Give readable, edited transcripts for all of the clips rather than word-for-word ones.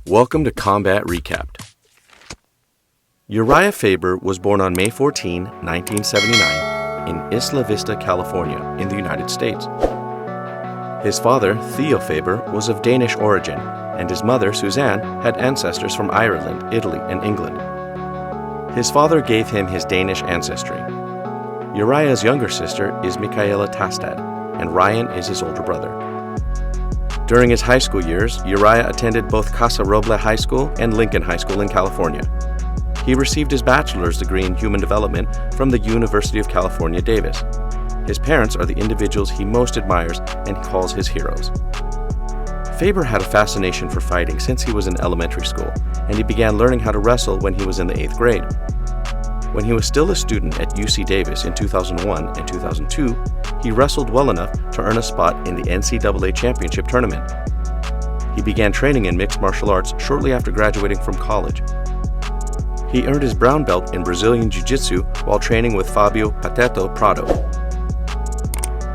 Welcome to Combat Recapped. URIJAH FABER was born on May 14, 1979 in Isla Vista, California, in the United States. His father, Theo Faber, was of Danish origin, and his mother, Suzanne, had ancestors from Ireland, Italy, and England. His father gave him his Danish ancestry. URIJAH's younger sister is Michaela Tastad, and Ryan is his older brother. During his high school years, URIJAH attended both Casa Roble High School and Lincoln High School in California. He received his bachelor's degree in human development from the University of California, Davis. His parents are the individuals he most admires and calls his heroes. Faber had a fascination for fighting since he was in elementary school, and he began learning how to wrestle when he was in the 8th grade. When he was still a student at UC Davis in 2001 and 2002, he wrestled well enough to earn a spot in the NCAA championship tournament. He began training in mixed martial arts shortly after graduating from college. He earned his brown belt in Brazilian Jiu-Jitsu while training with Fabio Pateto Prado.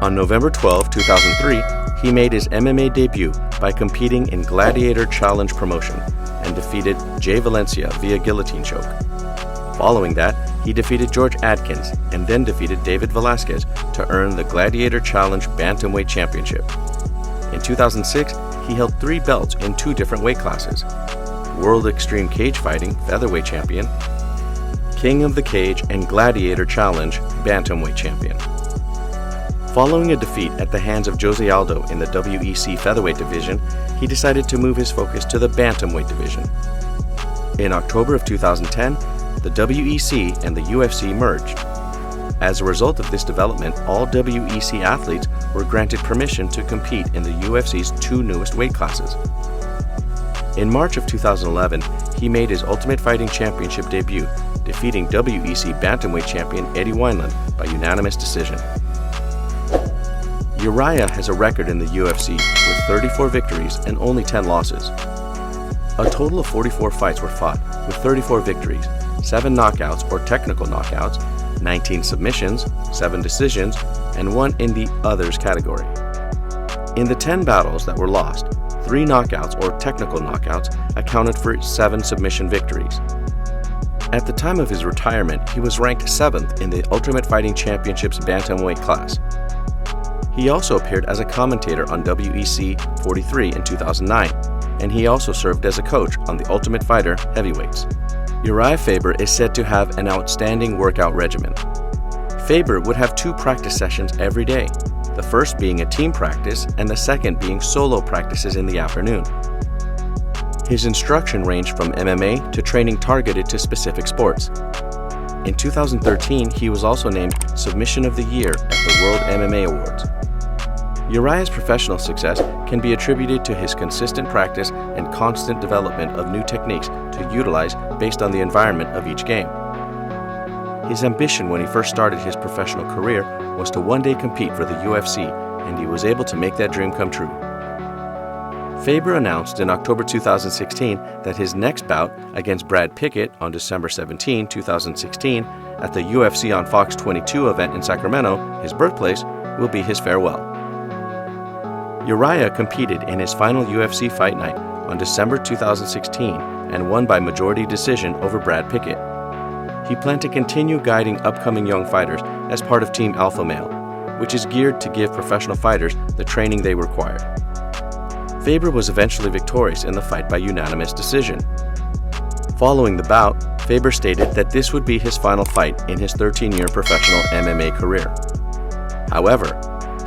On November 12, 2003, he made his MMA debut by competing in Gladiator Challenge promotion and defeated Jay Valencia via guillotine choke. Following that, he defeated George Adkins and then defeated David Velasquez to earn the Gladiator Challenge Bantamweight Championship. In 2006, he held 3 belts in 2 different weight classes: World Extreme Cage Fighting Featherweight Champion, King of the Cage and Gladiator Challenge Bantamweight Champion. Following a defeat at the hands of Jose Aldo in the WEC Featherweight Division, he decided to move his focus to the Bantamweight Division. In October of 2010, the WEC and the UFC merged. As a result of this development, all WEC athletes were granted permission to compete in the UFC's 2 newest weight classes. In March of 2011, he made his Ultimate Fighting Championship debut, defeating WEC Bantamweight champion Eddie Wineland by unanimous decision. URIJAH has a record in the UFC with 34 victories and only 10 losses. A total of 44 fights were fought, with 34 victories, 7 knockouts or technical knockouts, 19 submissions, 7 decisions, and 1 in the others category. In the 10 battles that were lost, 3 knockouts or technical knockouts accounted for 7 submission victories. At the time of his retirement, he was ranked 7th in the Ultimate Fighting Championship's bantamweight class. He also appeared as a commentator on WEC 43 in 2009, and he also served as a coach on The Ultimate Fighter Heavyweights. URIJAH FABER is said to have an outstanding workout regimen. Faber would have 2 practice sessions every day, the first being a team practice and the second being solo practices in the afternoon. His instruction ranged from MMA to training targeted to specific sports. In 2013, he was also named Submission of the Year at the World MMA Awards. URIJAH's professional success can be attributed to his consistent practice and constant development of new techniques to utilize based on the environment of each game. His ambition when he first started his professional career was to one day compete for the UFC, and he was able to make that dream come true. Faber announced in October 2016 that his next bout against Brad Pickett on December 17, 2016, at the UFC on Fox 22 event in Sacramento, his birthplace, will be his farewell. URIJAH competed in his final UFC fight night on December 2016 and won by majority decision over Brad Pickett. He planned to continue guiding upcoming young fighters as part of Team Alpha Male, which is geared to give professional fighters the training they require. Faber was eventually victorious in the fight by unanimous decision. Following the bout, Faber stated that this would be his final fight in his 13-year professional MMA career. However,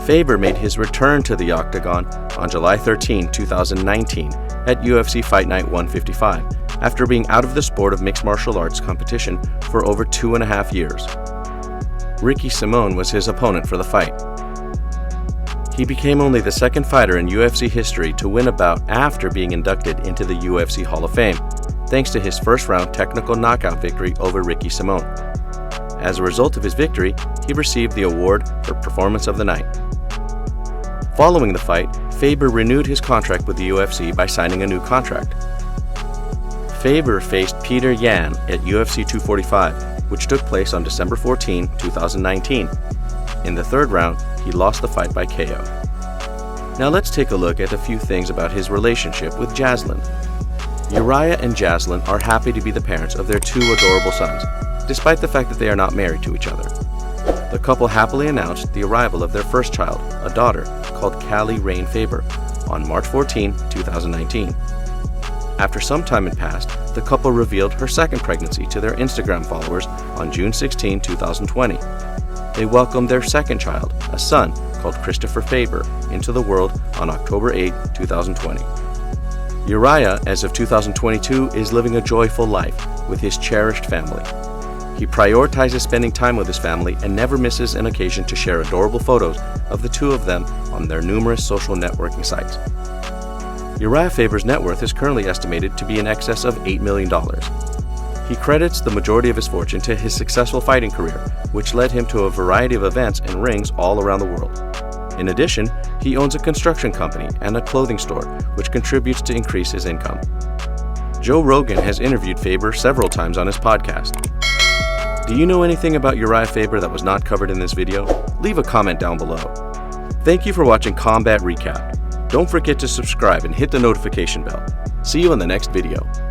Faber made his return to the octagon on July 13, 2019 at UFC Fight Night 155 after being out of the sport of mixed martial arts competition for over 2.5 years. Ricky Simón was his opponent for the fight. He became only the 2nd fighter in UFC history to win a bout after being inducted into the UFC Hall of Fame, thanks to his first-round technical knockout victory over Ricky Simón. As a result of his victory, he received the award for Performance of the Night. Following the fight, Faber renewed his contract with the UFC by signing a new contract. Faber faced Peter Yan at UFC 245, which took place on December 14, 2019. In the 3rd round, he lost the fight by KO. Now let's take a look at a few things about his relationship with Jaslyn. Uriah and Jaslyn are happy to be the parents of their two adorable sons, despite the fact that they are not married to each other. The couple happily announced the arrival of their first child, a daughter, called Callie Rain Faber, on March 14, 2019. After some time had passed, the couple revealed her second pregnancy to their Instagram followers on June 16, 2020. They welcomed their second child, a son called Christopher Faber, into the world on October 8, 2020. Uriah, as of 2022, is living a joyful life with his cherished family. He prioritizes spending time with his family and never misses an occasion to share adorable photos of the two of them on their numerous social networking sites. Uriah Faber's net worth is currently estimated to be in excess of $8 million. He credits the majority of his fortune to his successful fighting career, which led him to a variety of events and rings all around the world. In addition, he owns a construction company and a clothing store, which contributes to increase his income. Joe Rogan has interviewed Faber several times on his podcast. Do you know anything about Uriah Faber that was not covered in this video? Leave a comment down below. Thank you for watching Combat Recap. Don't forget to subscribe and hit the notification bell. See you in the next video.